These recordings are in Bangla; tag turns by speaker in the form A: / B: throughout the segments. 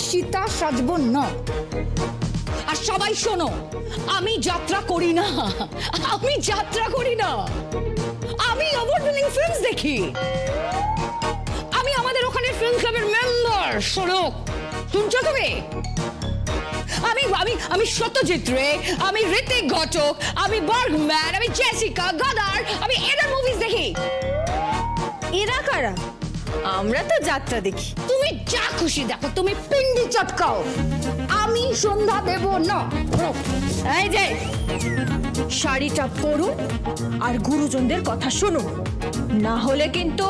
A: সীতা সাজবো না। আর সবাই শোনো, আমি যাত্রা করি না, আমি যাত্রা করি না, আমি অ্যাওয়ার্ড উইনিং ফিল্মস দেখি। আমি আমাদের ওখানে ফিল্ম ক্লাবের মেম্বার। শোনো, শুনছো তুমি? আমি আমি আমি সত্যজিৎ রে, আমি ঋতিক ঘটক, আমি বার্গম্যান, আমি জেসিকা গাদার, আমি এদের মুভিজ দেখি।
B: এরা কারা? আমরা তো যাত্রা দেখি।
A: তুমি যা খুশি দেখো, তুমি পিন্ডি চটকাও, আমি সন্ধ্যা দেব না।
B: এই যে শাড়িটা পরুন আর গুরুজনদের কথা শুনুন, না হলে কিন্তু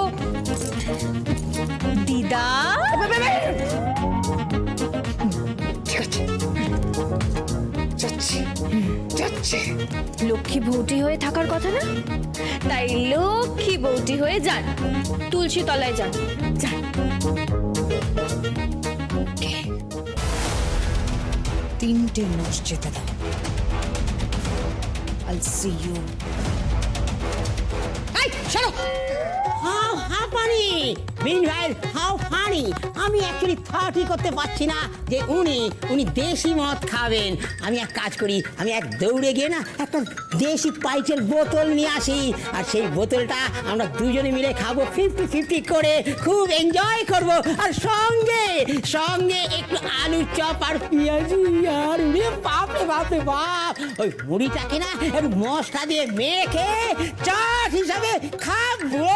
B: দিদা।
A: ঠিক আছে, যাচ্ছি যাচ্ছি।
B: লক্ষ্মী বউটি হয়ে থাকার কথা না, তাই লক্ষ্মী বউটি হয়ে যান, তুলসী তলায় যান, যান।
A: তিনটে মাস যেতে দাও। I'll see you. এই শোনো,
C: হাউ হাফানি মিনওয়াইল হাউ ফানি। আমি অ্যাকচুয়ালি থার্টি করতে পারছি না যে উনি দেশি মদ খাবেন। আমি এক কাজ করি, আমি এক দৌড়ে গিয়ে না একটা দেশি পাইচের বোতল নিয়ে আসি, আর সেই বোতলটা আমরা দুজনে মিলে খাবো 50-50 করে, খুব এনজয় করব। আর সঙ্গে সঙ্গে একটু আলুর চপ আর পেঁয়াজি, আর বাপরে বাপরে বাপ, ওই মুড়িটাকে না একটু মশলা দিয়ে মেখে চাট হিসাবে খাবো।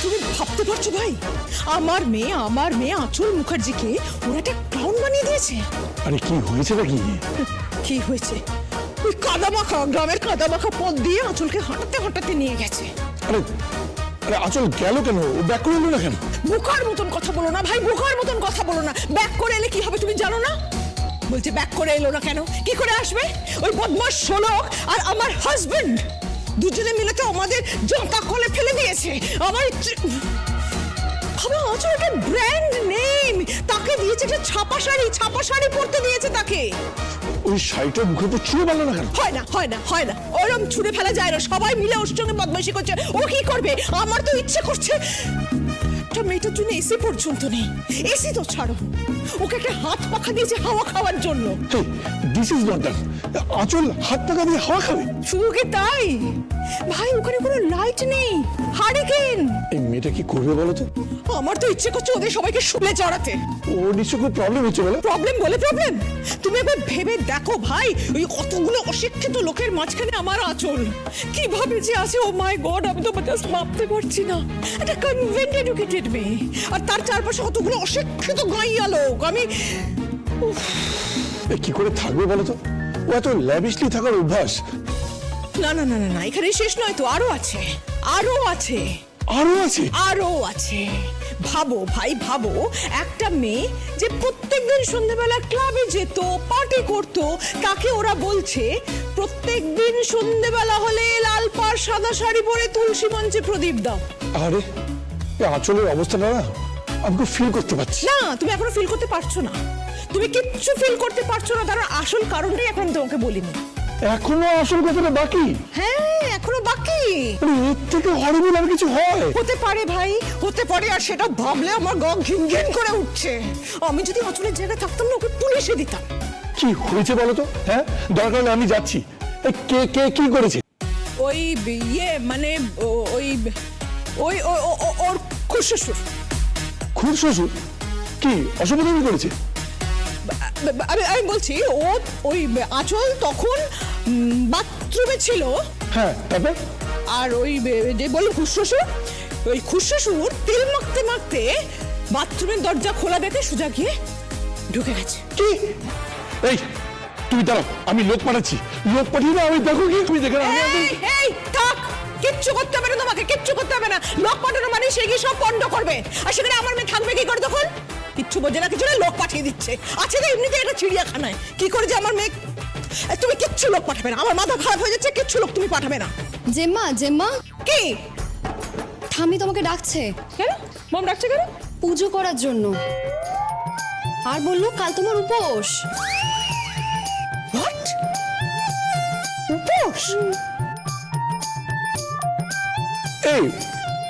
D: তুমি ভাবতে পারছো ভাই, আমার মেয়ে আঁচল মুখার্জিকে ওরা একটা ক্লাউন বানিয়ে দিয়েছে।
E: আরে কি হয়েছে নাকি?
D: কি হয়েছে? ওই কাদামাখা গ্রামের কাদামাখা পথ দিয়ে আঁচলকে হাঁটাতে হাঁটাতে নিয়ে গেছে।
E: আরে আরে আঁচল গেল কেন? ও ব্যাক করে এলো না কেন?
D: বোকার মতন কথা বলো না ভাই, বোকার মতন কথা বলো না। ব্যাক করে এলে কি হবে তুমি জানো না? বলছে ব্যাক করে এলো না কেন? কি করে আসবে? ওই বদমাশ শোলক আর আমার হাজবেন্ড দুজনে মিলে তো আমাদের জঙ্কা কলে ফেলে দিয়েছে। আমার আঁচল একটা ব্র্যান্ড নেম, তাকে দিয়েছে একটা ছাপা শাড়ি পরতে দিয়েছে তাকে।
E: ওই শাড়িটা মুখে তো ছুঁয়ে পারলো না কেন?
D: হয় না ওরম ছুঁড়ে ফেলা যায় না। সবাই মিলে ওর সঙ্গে বদমাইশি করছে। ও কি করবে? আমার তো ইচ্ছে করছে একটা মেয়েটার জন্য এসি পর্যন্ত নেই। এসি তো ছাড়ো, ওকে একটা হাত পাখা দিয়েছে হাওয়া খাওয়ার জন্য।
E: This is not that. আঁচল হাত পাকা দিয়ে হাওয়া খাবে?
D: শুধু কি তাই ভাই, ওখানে কোনো লাইট নেই, হারিকেন।
E: এই মেয়েটা কি করবে বলো তো?
D: আমার তো ইচ্ছে করছে ওদের সবাইকে শুলে চড়াতে।
E: ওর নিশ্চয় খুব প্রবলেম হচ্ছে বলো।
D: প্রবলেম? তুমি একবার ভেবে দেখো ভাই, ওই কতগুলো অশিক্ষিত লোকের মাঝখানে আমার আঁচল কিভাবে যে আছে। ও মাই গড, আমি তো জাস্ট ভাবতে পারছি না। একটা কনভেন্ট এডুকেটেড মেয়ে, আর তার চারপাশে কতগুলো অশিক্ষিত গাইয়া লোক। আমি
E: কি করে থাকবে বলো তো? ও এত ল্যাভিশলি থাকার অভ্যাস।
D: না, এখানে শেষ নয় তো, আরো আছে। ভাবো ভাই, ভাবো একটা মেয়ে যে প্রত্যেকদিন সন্ধ্যাবেলা ক্লাবে যেত, পার্টি করত, তাকে ওরা বলছে প্রত্যেকদিন সন্ধ্যাবেলা হলে লাল পাড় সাদা শাড়ি পরে তুলসী মঞ্চে প্রদীপ দাও।
E: আরে এই আঁচলের অবস্থাটা না আমি খুব ফিল করতে পারছি।
D: না, তুমি এখনো ফিল করতে পারছো না। তুমি কিচ্ছু ফিল করতে পারছো না, তার আসল কারণটাই এখন তোমাকে বলিনি।
E: এখনো আসল কথাটা বাকি?
D: হ্যাঁ, এখনো বাকি।
E: এর থেকে হরিবল আর কিছু হয়?
D: হতে পারে ভাই, হতে পারে। আর সেটা ভাবলে আমার গা ঘিন ঘিন করে উঠছে। আমি যদি আঁচলের জায়গায় থাকতাম না, ওকে পুলিশে দিতাম।
E: কি হয়েছে বলো তো? হ্যাঁ, দরকার হলে আমি যাচ্ছি। কে কে কি করেছে?
D: ওই মানে ওই ওই ওর খুড়শ্বশুর।
E: খুড়শ্বশুর? কি অসুবিধা করেছে?
D: আমি বলছি, ও ওই আঁচল তখন বাথরুমে ছিল।
E: হ্যাঁ, তারপর?
D: আর ওই যে বলল খুড়শ্বশুর, ওই খুড়শ্বশুর তেল মাখতে মাখতে বাথরুমের দরজা খোলা দেখে সোজা গিয়ে ঢুকে গেছে।
E: কি? এই তুমি দাঁড়াও, আমি লোক পাঠাচ্ছি। লোক পাঠিয়ে আমি দেখো কি তুমি দেখে
D: এই থাক, কিচ্ছু করতে হবে না, তোমাকে কিচ্ছু করতে হবে না। লোক পাঠানো মানে সে গিয়ে সব পণ্ড করবে, আর সেখানে আমার মেয়ে থাকবে কি করে তখন? কিচ্ছু বোঝে না, কিছু না, লোক পাঠিয়ে দিচ্ছে। আছে না এমনিতে একটা চিড়িয়াখানায়, কি করে যে আমার মেয়ে। তুমি কিচ্ছু লোক পাঠাবে না, আমার মাথা খারাপ হয়ে যাচ্ছে। কিচ্ছু লোক তুমি পাঠাবে না।
F: জেম্মা
D: কি?
F: ঠাম্মি তোমাকে ডাকছে।
D: কেন মম ডাকছে কেন?
F: পুজো করার জন্য। আর বললো কাল তোমার উপোস।
D: হোয়াট? উপোস?
E: এই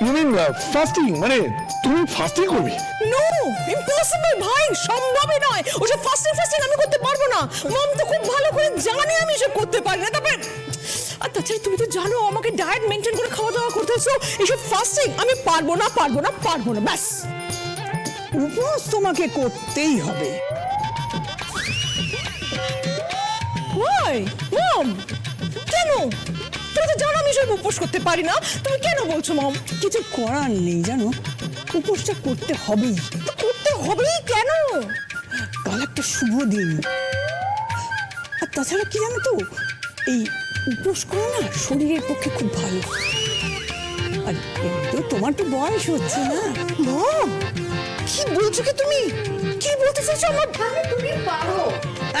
E: ইউ মিন ফাস্টিং, মানে তুমি ফাস্টিং করবে?
D: নো ইম্পসিবল ভাই, সম্ভবই নয়। ওসব ফাস্টিং আমি করতে পারবো না। মম তো খুব ভালো করে জানে আমি এসব করতে পারি না। তারপরে আর তাছাড়া তুমি তো জানো আমাকে ডায়েট মেনটেন করে খাওয়া দাওয়া করতে হচ্ছে। এইসব ফাস্টিং আমি পারবো না ব্যাস।
G: উপোস তোমাকে করতেই হবে।
D: ওয়াই মম, কেন? তুমি তো জানো আমি এসব উপোস করতে পারি না, তুমি কেন বলছো মম?
G: কিছু করার নেই জানো, উপোসটা করতে হবেই।
D: তো করতে হবেই কেন?
G: কাল একটা শুভ দিন। আর তাছাড়া কি জানো তো, এই উপোস করা না শরীরের পক্ষে খুব ভালো। আর এমনিতেও তোমার তো বয়স হচ্ছে না।
D: মম কি বলছো কি তুমি? কি বলতে চাইছো আমার?
B: তুমি পারো।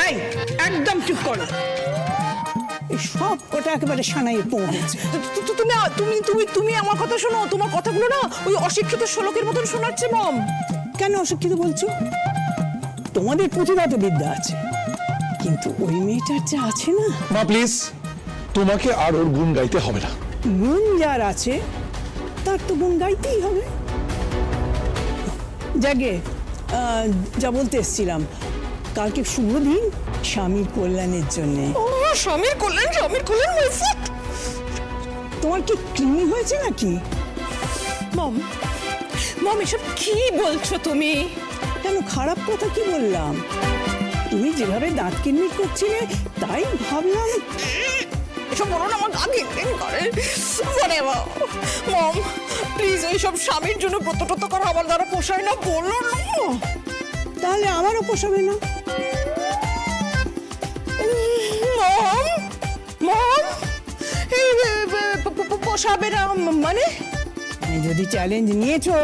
G: এই একদম চুপ করো, এই সব কটা একেবারে সানাইয়ে পৌঁছেছে।
D: তুমি আমার কথা শোনো। তোমার কথাগুলো না ওই অশিক্ষিত শ্লোকের মতন শোনাচ্ছে মম।
G: কেন অশিক্ষিত বলছো? তোমাদের প্রতিভা তো বিদ্যা আছে, কিন্তু ওই মেয়েটার যা আছে না,
E: মা প্লিজ, তোমাকে আর ওর গুণ গাইতে হবে না।
G: গুণ যার আছে তার তো গুণ গাইতেই হবে। যাকে যা বলতে এসছিলাম, কালকে শুভ দিন স্বামীর কল্যাণের জন্যে।
D: ও স্বামীর কল্যাণ মাই ফুট।
G: তোমার কি কৃমি হয়েছে নাকি?
D: মম এসব কি বলছো তুমি?
G: কেন, খারাপ কথা কি বললাম? তুমি যেভাবে দাঁত কিরমির করছিলে তাই ভাবলাম।
D: এসব বলো না, আমার গা ঘিন করে। মম প্লিজ এইসব স্বামীর জন্য ব্রত করা আমার দ্বারা পোষায় না, বলো না।
G: তাহলে আমারও পোষাবে না।
D: মম পোষাবে না মানে?
G: তুমি যদি চ্যালেঞ্জ নিয়েছো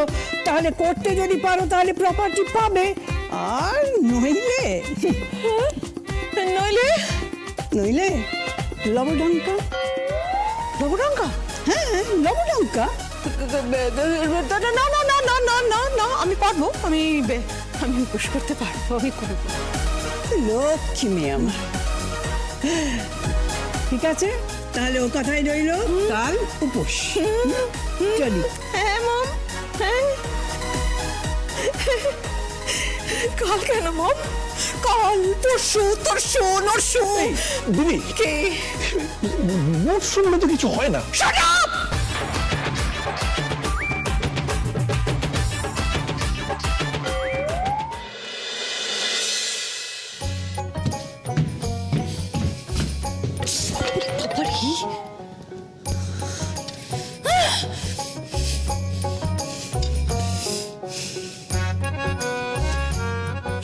G: তাহলে করতে যদি পারো তাহলে প্রপার্টি পাবে, আর নইলে নইলে লবডঙ্কা।
D: লবডঙ্কা?
G: হ্যাঁ, লবডঙ্কা।
D: না আমি পারবো, আমি উপোস করতে পারবো, আমি করবো।
G: লক্ষ্মী মেয়ে আমার। ঠিক আছে, তাহলে ও কথাই রইলো, কাল উপোস। চলি।
D: হ্যাঁ মম, হ্যাঁ। কাল কেন মম? কাল পরশু তরশু নরশু।
E: দিদি,
D: কে?
E: মোট শুনলে তো কিছু হয় না।
D: Shut up!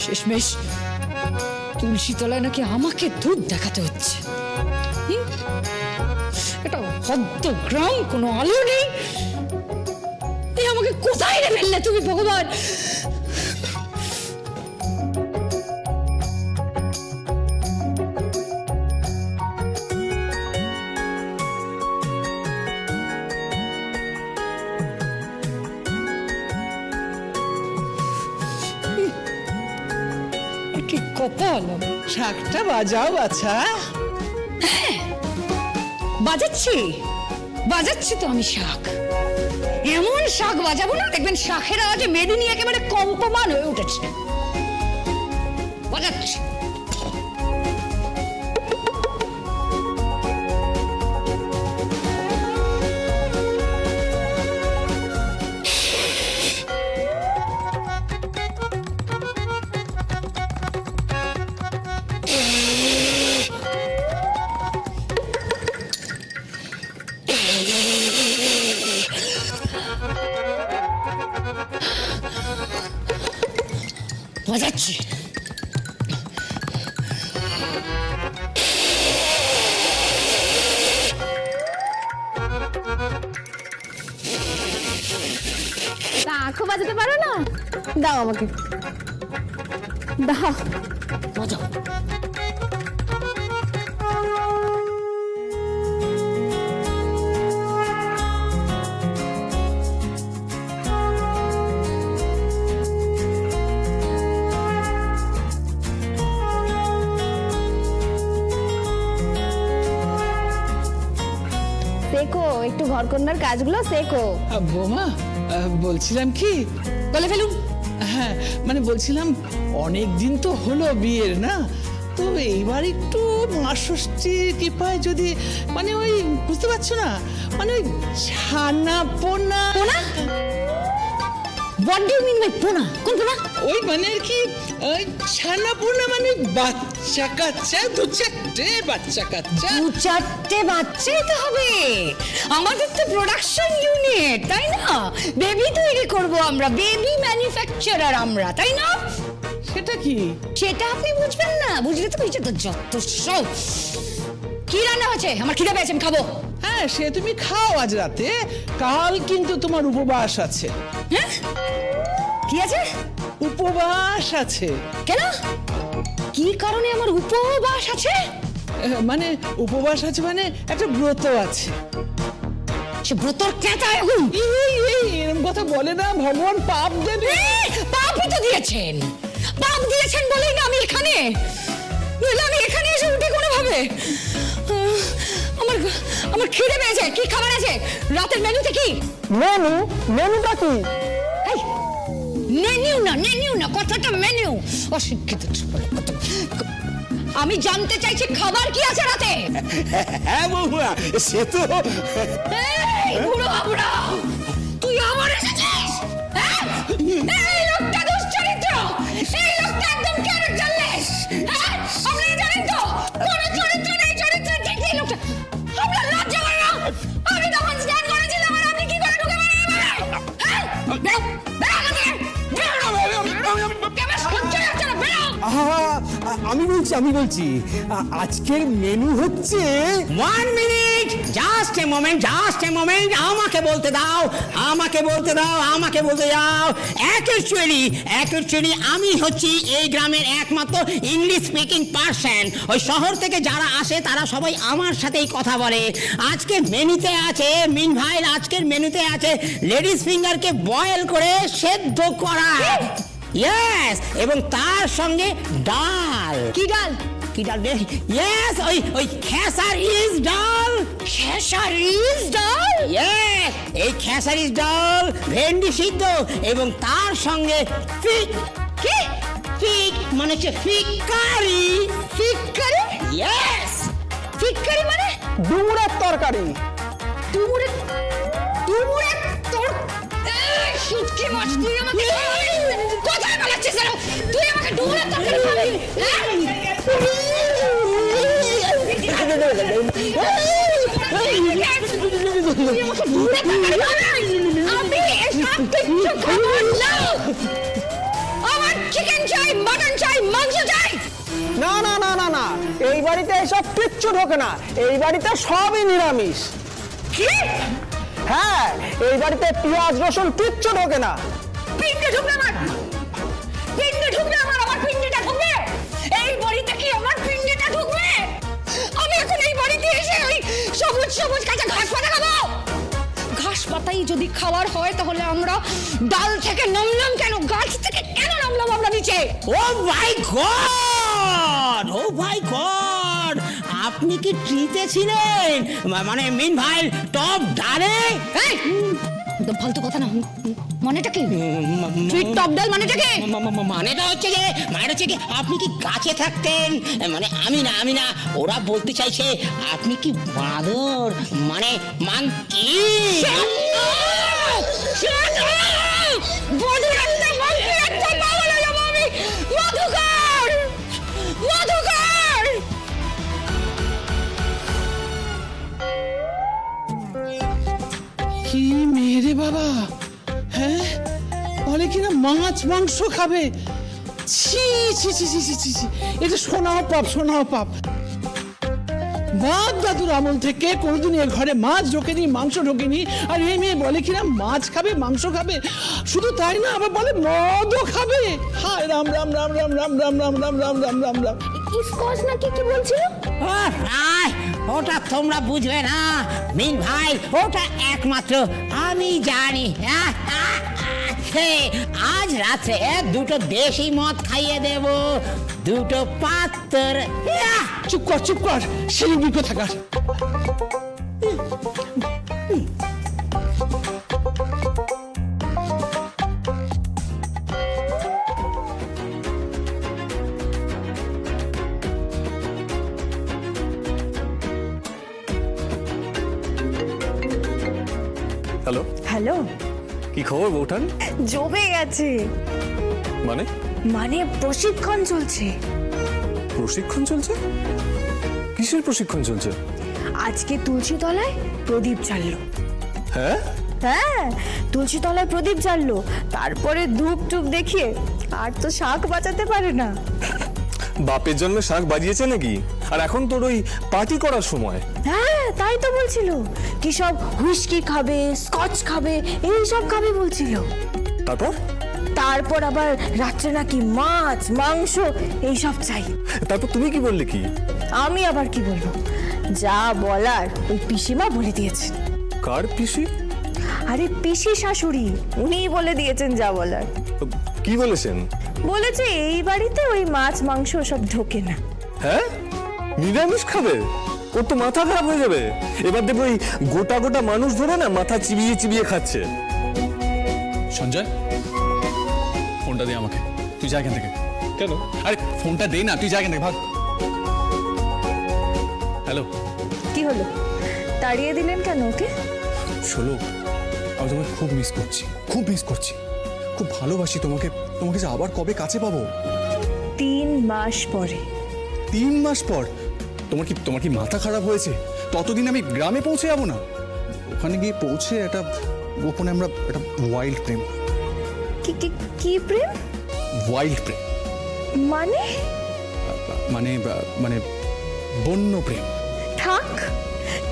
A: শেষমেশ তুলসী তলায় নাকি আমাকে দুধ দেখাতে হচ্ছে। এটা হদ্দগ্রাম, কোনো আলো নেই। এই আমাকে কোথায় রে ফেললে তুমি ভগবান? কি কপাল!
D: শাকটা বাজাও বাছা।
A: বাজাচ্ছি তো আমি শাক। এমন শাক বাজাবো না, দেখবেন শাকের আওয়াজে মেদিনী একেবারে কম্পমান হয়ে উঠেছে। বাজাচ্ছি। বাজাচ্ছি।
B: তা আঁখও বাজাতে পারো না? দাও আমাকে, দাও।
A: বাজাও।
B: শেখো একটু ঘরকন্যার কাজগুলো শেখো।
G: বৌমা,
H: বলছিলাম কি,
A: বলে ফেলুন।
H: হ্যাঁ মানে বলছিলাম অনেক দিন তো হলো বিয়ের না, তো এইবার একটু মা ষষ্ঠীর কৃপায় যদি মানে ওই বুঝতে পারছো না, মানে ওই ছানা পোনা
A: what do you mean by পোনা? কোন পোনা?
H: ওই মানে আর কি ওই ছানা পোনা মানে বাচ্চা কাচ্চা, 2-4টে বাচ্চা কাচ্চা।
A: 2-4টে বাচ্চাই তো হবে, আমাদের তো প্রোডাকশন ইউনিট, তাই না? বেবি তৈরি করব আমরা, বেবি ম্যানুফ্যাকচারার আমরা, তাই না?
H: সেটা কি?
A: সেটা আপনি বুঝবেন না, বুঝলে তো বুঝছে তো যত সব। কি রান্না হচ্ছে? আমার খিদে পেয়েছে, আমি খাবো।
H: হ্যাঁ সে তুমি খাও আজ রাতে, কাল কিন্তু তোমার উপবাস আছে।
A: হ্যাঁ কি আছে?
H: উপবাস আছে।
A: কেন? কি কারণে আমার উপবাস আছে?
H: মানে উপবাস আছে মানে একটা ব্রত আছে।
A: সে ব্রতর কেতা এখন
H: এরকম কথা বলে না, ভগবান পাপ দেবে।
A: পাপই তো দিয়েছেন, পাপ দিয়েছেন বলেই না আমি এখানে, নইলে আমি এখানে এসে উঠি কোনোভাবে। আমার আমার খিদে পেয়েছে। কি খাবার আছে রাতের মেনুতে? কি
G: মেনুটা কি?
A: মেনু না কথাটা মেনু। অশিক্ষিত কত। আমি জানতে চাইছি খাবার কি আছে রাতে।
E: হ্যাঁ বৌমা, সে তো
A: এই বুড়ো বাবুরা, তুই আমার এসেছিস? হ্যাঁ? এই লোকটা দুশ্চরিত্র, এই লোকটা একদম ক্যারেক্টারলেস। হ্যাঁ আপনারা জানেন তো কোন চরিত্র নেই, চরিত্র ঠিক নেই লোকটা। আপনার লজ্জা করে না? আমি তখন স্ক্যান করেছিলাম আর আপনি কি করে ঢুকে বেরোলেন? হ্যাঁ বেরো বেরো এখান থেকে, বেরো। কেমন সহ্য হচ্ছে না, বেরো।
G: আমি বলছি আজকের মেনু হচ্ছে
C: 1 মিনিট, জাস্ট এ মোমেন্ট, আমাকে বলতে দাও। অ্যাকচুয়ালি আমি হচ্ছি এই গ্রামের একমাত্র ইংলিশ স্পিকিং পার্সন। ওই শহর থেকে যারা আসে তারা সবাই আমার সাথেই কথা বলে। আজকে মেনুতে আছে মিন ভাই, আজকের মেনুতে আছে লেডিস ফিঙ্গারকে বয়েল করে সেদ্ধ করা, ইয়েস, এবং তার সঙ্গে ডাল।
A: কি ডাল?
C: কি ডাল? ইয়েস, ওই খেসারিস ডাল।
A: খেসারিস ডাল?
C: ইয়েস, এই খেসারিস ডাল, ভেন্ডি সিদ্ধ এবং তার সঙ্গে ফিক।
A: কি?
C: ফিক মানে হচ্ছে ফিকারি।
A: ফিক্কারি?
C: ইয়েস,
A: ফিক্কারি মানে?
G: ডুমুরের তরকারি।
A: ডুমুরের তোর এই শুটকি মাছ তুই আমাকে কোথায় বলাচ্ছিস? তুই আমাকে ডুমুরের তরকারি খাবি? আমি এসব কিচ্ছু খাবো না। আমার চিকেন চাই, মাটন চাই, মাংস চাই।
G: না না না না না, এই বাড়িতে এসব কিচ্ছু ঢোকে না, এই বাড়িতে সবই নিরামিষ।
A: কি?
G: হ্যাঁ, এই বাড়িতে পেঁয়াজ রসুন কিচ্ছু ঢোকে না।
A: পিন্ডে ঢুকবে আমার, পিন্ডে ঢুকবে আমার পিন্ডেটা ঢুকবে এই বাড়িতে। কি আমার পিন্ডেটা ঢুকবে? আমি এখন এই বাড়িতে এসে ওই সবুজ সবুজ কাঁচা ঘাস পাতা খাবো? ঘাস পাতাই যদি খাবার হয় তাহলে আমরা ডাল থেকে নামলাম কেন? গাছ থেকে কেন নামলাম আমরা নিচে?
C: ও মাই গড, আপনি কি ট্রিতে ছিলেন? মানে মিন ভাই টপ ডালে?
A: এই ফালতু কথা না, মানেটা কি? টপ ডাল মানেটা কি?
C: মানেটা হচ্ছে কি আপনি কি গাছে থাকতেন? মানে আমি না, ওরা বলতে চাইছে আপনি কি বাঁদর, মানে মাংকি।
H: কি মেরে বাবা, হ্যাঁ বলে কিনা মাছ মাংস খাবে। ছি ছি ছি ছি ছি ছি ছি, এটা শোনাও পাপ। বাপ দাদুর আমল থেকে কোনোদিন এ ঘরে মাছ ঢোকেনি, মাংস ঢোকেনি, আর এই মেয়ে বলে কিনা মাছ খাবে, মাংস খাবে। শুধু তাই না, আবার বলে মদও খাবে। হায় রাম রাম রাম রাম রাম রাম রাম রাম রাম রাম রাম রাম।
B: ইসকস নাকি কি বলছিল?
C: ওটা তোমরা বুঝবে না মিন ভাই, ওটা একমাত্র আমি জানি। আজ রাতে 2টো দেশি মদ খাইয়ে দেব, 2টো পাত্র।
H: চুপ কর শিলিগুড়ি কোথাকার।
B: হ্যালো,
I: কি খবর বৌঠান?
B: জমে গেছে।
I: মানে
B: মানে প্রশিক্ষণ চলছে।
I: প্রশিক্ষণ চলছে? কিসের প্রশিক্ষণ চলছে?
B: আজকে তুলসী তলায় প্রদীপ জ্বাললো।
I: হ্যাঁ,
B: হ্যাঁ, তুলসী তলায় প্রদীপ জ্বাললো, তারপরে ধূপ টুপ দেখিয়ে আর তো শাক বাঁচাতে পারে না।
I: বাপের জন্য শাক বাজিয়েছে নাকি? আর এখন তোর ওই পার্টি করার সময়?
B: হ্যাঁ, তাই তো বলছিল, কি সব হুইস্কি খাবে, স্কচ খাবে, এই সব খাবে বলছিল।
I: তারপর
B: তারপর আবার রাত্রে নাকি মাছ মাংস এইসব চাই।
I: তারপর তুমি কি বললে? কি
B: আমি আবার কি বলবো, যা বলার ওই পিসিমা বলে দিয়েছেন।
I: কার পিসি?
B: আরে পিসি শাশুড়ি, উনিই বলে দিয়েছেন যা বলার।
I: কি বলেছেন?
B: বলেছে এই বাড়িতে ওই মাছ মাংস সব ঢোকে না।
I: হ্যাঁ, নিরামিষ খাবে? ওর তো মাথা খারাপ হয়ে যাবে। এবার দেখবো ওই গোটা গোটা মানুষ ধরে না মাথা চিবিয়ে চিবিয়ে খাচ্ছে।
E: সঞ্জয়, ফোনটা দে আমাকে। তুই যা এখান থেকে।
I: কেন?
E: আরে ফোনটা দে না, তুই যা এখান থেকে, ভাগ। হ্যালো।
B: কি হলো, তাড়িয়ে দিলেন কেন ওকে?
E: শোনো, আমি তোমাকে খুব মিস করছি, খুব মিস করছি, খুব ভালোবাসি তোমাকে। তোমাকে যে আবার কবে কাছে পাবো?
B: 3 মাস পরে।
E: 3 মাস পর? তোমার কি মাথা খারাপ হয়েছে? ততদিন আমি গ্রামে পৌঁছে যাবো না? ওখানে গিয়ে পৌঁছে একটা গোপনে আমরা একটা ওয়াইল্ড প্রেম।
B: কি কি কি প্রেম?
E: ওয়াইল্ড প্রেম
B: মানে?
E: মানে মানে বন্য প্রেম।
B: থাক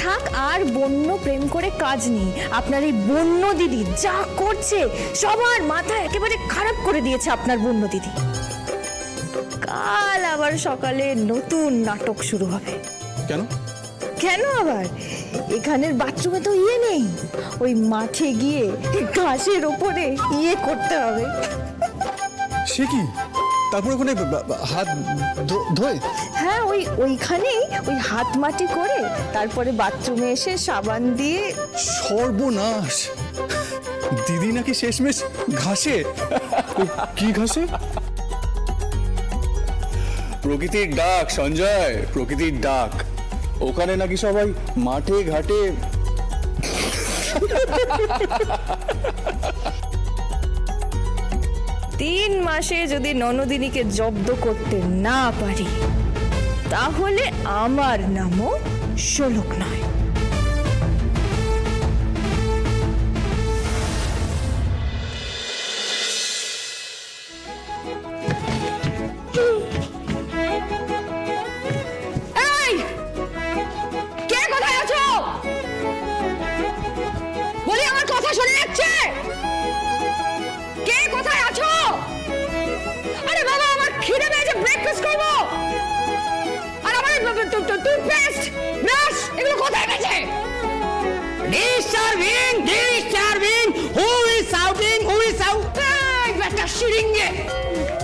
B: থাক, আর বন্য প্রেম করে কাজ নেই। আপনার এই বন্য দিদি যা করছে সবার মাথা একেবারে খারাপ করে দিয়েছে আপনার বন্য দিদি। কাল আবার সকালে নতুন নাটক শুরু হবে।
E: কেন?
B: কেন আবার? এখানের বাথরুমে তো ইয়ে নেই, ওই মাঠে গিয়ে ঘাসের ওপরে ইয়ে করতে হবে।
E: সে কি? তারপর ওখানে হাত ধোয়?
B: হ্যাঁ, ওইখানেই ওই হাত মাটি করে তারপরে বাথরুমে এসে সাবান দিয়ে।
E: সর্বনাশ! দিদি নাকি শেষমেশ ঘাসে? কি ঘাসে? প্রকৃতির ডাক সঞ্জয়, প্রকৃতির ডাক। ওখানে নাকি সবাই মাঠে ঘাটে।
B: 3 মাসে যদি ননদিনীকে জব্দ করতে না পারি, তাহলে আমার নামও শোলক নয়।
A: এই, কে কোথায় আছো? বলি, আমার কথা শোনা যাচ্ছে? কে কোথায় আছো? আরে বাবা, আমার খিদে পেয়েছে, ব্রেকফাস্ট করবো। আর আমার টুথপেস্ট, ব্রাশ, এগুলো কোথায় গেছে?
C: Disturbing! Who is shouting? Who is shouting?
A: এই ব্যাটা শিরিঙ্গে,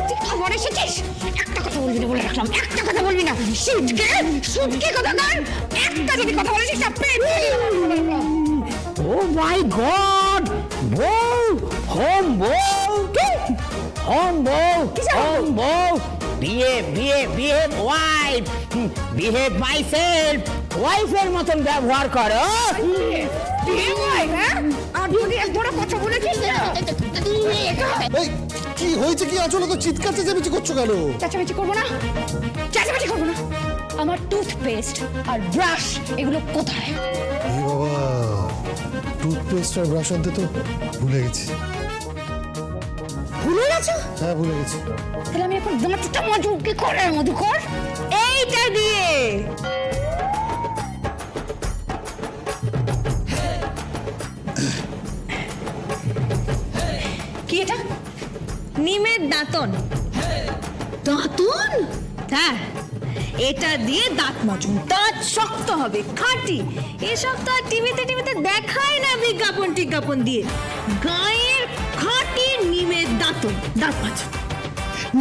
A: তুই খবর এসেছিস? একটা কথা বলবি না বলে রাখলাম, একটা কথা বলবি না। সুটকে কথা কর, একটা যদি কথা বলেছিস না পেট।
C: Oh my God! বউ! হোম বউ! হোম বউ! হোম বউ! behave wife! behave myself! ওয়াইফের মতন ব্যবহার করো।
A: বিয়ে হয়, হ্যাঁ? আর যদি একবারও কথা বলেছিস না,
E: এই কি হয়েছে? কি আচলো তো চিৎকার চেঁচামেচি করছো কেন?
A: চেঁচামেচি করবো না, চেঁচামেচি করবো না। আমার টুথপেস্ট আর ব্রাশ এগুলো কোথায়?
J: এ বাবা, টুথপেস্ট আর ব্রাশ আনতে তো ভুলে গেছি।
A: ভুলে গেছো?
J: হ্যাঁ, ভুলে গেছি।
A: তাহলে আমি এখন দাঁতটা মাজবো কি করে? মধুকর,
B: এইটা দিয়ে।
A: কি এটা?
B: নিমের দাঁতন।
A: দাঁতন?
B: হ্যাঁ, এটা দিয়ে দাঁত মাজুন, দাঁত শক্ত হবে, খাঁটি। এসব তো আর টিভিতে দেখায় না বিজ্ঞাপন দিয়ে। গায়ের খাঁটি নিমের দাঁতন, দাঁত মাজুন।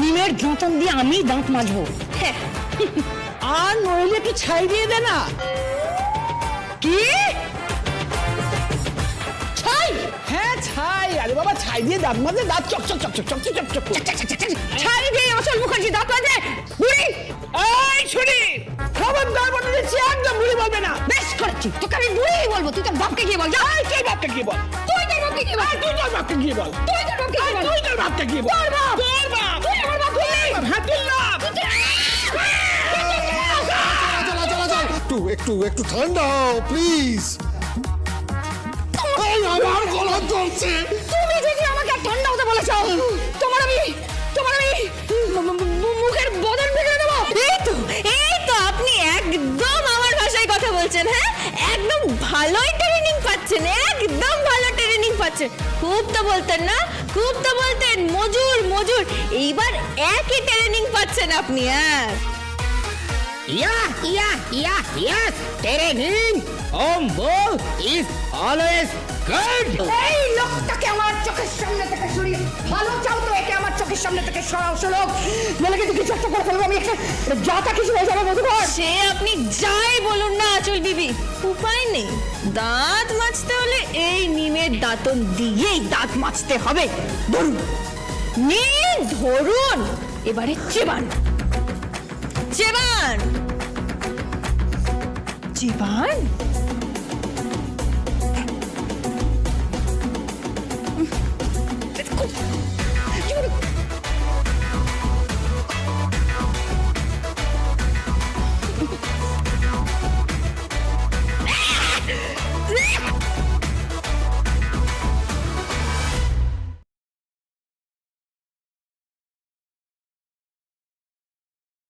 A: নিমের দাঁতন দিয়ে আমি দাঁত মাজবো?
B: হ্যাঁ।
C: আর নইলে কি ছাই দিয়ে দে না।
A: কি ছাই?
C: হ্যাঁ, ছাই। আরে বাবা, ছাই দিয়ে দাঁত মাজে, দাঁত চকচক চকচক চকচক চকচক।
A: ছাই দিয়ে অচল মুখার্জি দাঁত মাজে? বুড়ি,
C: এই ছুরি, খবরদার বলে দিচ্ছি, একদম বুড়ি বলবে না।
A: বেশ করেছি, তোকে আমি বুড়ি বলবো। তুই তোর বাপকে গিয়ে বল। যা,
C: কে বাপকে কি বল?
A: তুই তোর বাপকে কি বল?
H: তুই তোর বাপকে গিয়ে বল।
A: তুই তোর বাপকে কি বল?
H: তুই তোর বাপকে গিয়ে বল।
A: তোর বাপ!
H: তোর বাপ!
A: তুই আমার বাপ হলি!
H: হ্যাঁ, তুই বাপ!
J: একটু ঠান্ডা হও প্লিজ। আমার গলা চলছে।
A: তুমি যদি আমাকে আর ঠান্ডা হতে বলেছো, তোমার আমি মুখের বদন বিগড়ে দেবো।
B: এই তো আপনি একদম আমার ভাষায় কথা বলছেন। হ্যাঁ, একদম ভালোই ট্রেনিং পাচ্ছেন, একদম ভালো ট্রেনিং পাচ্ছেন। খুব তো বলতেন না, খুব তো বলতেন মজুর। এইবার একই ট্রেনিং পাচ্ছেন আপনি। হ্যাঁ,
C: Yes, training on board is always good.
A: এই লোকটাকে আমার চোখের সামনে থেকে সরিয়ে ভালো চাও তো একে আমার চোখের সামনে থেকে সরাও শোনো, বলে কিন্তু কিছু একটা করে ফেলবো আমি। একটা যাতা কিছু হয়ে যাবে মধুকর।
B: সে আপনি যাই বলুন না আঁচল বিবি, উপায় নেই। দাঁত মাজতে হলে এই নিমের দাঁতন দিয়েই দাঁত মাজতে হবে। ধরুন, নিন ধরুন, এবারে চেবান।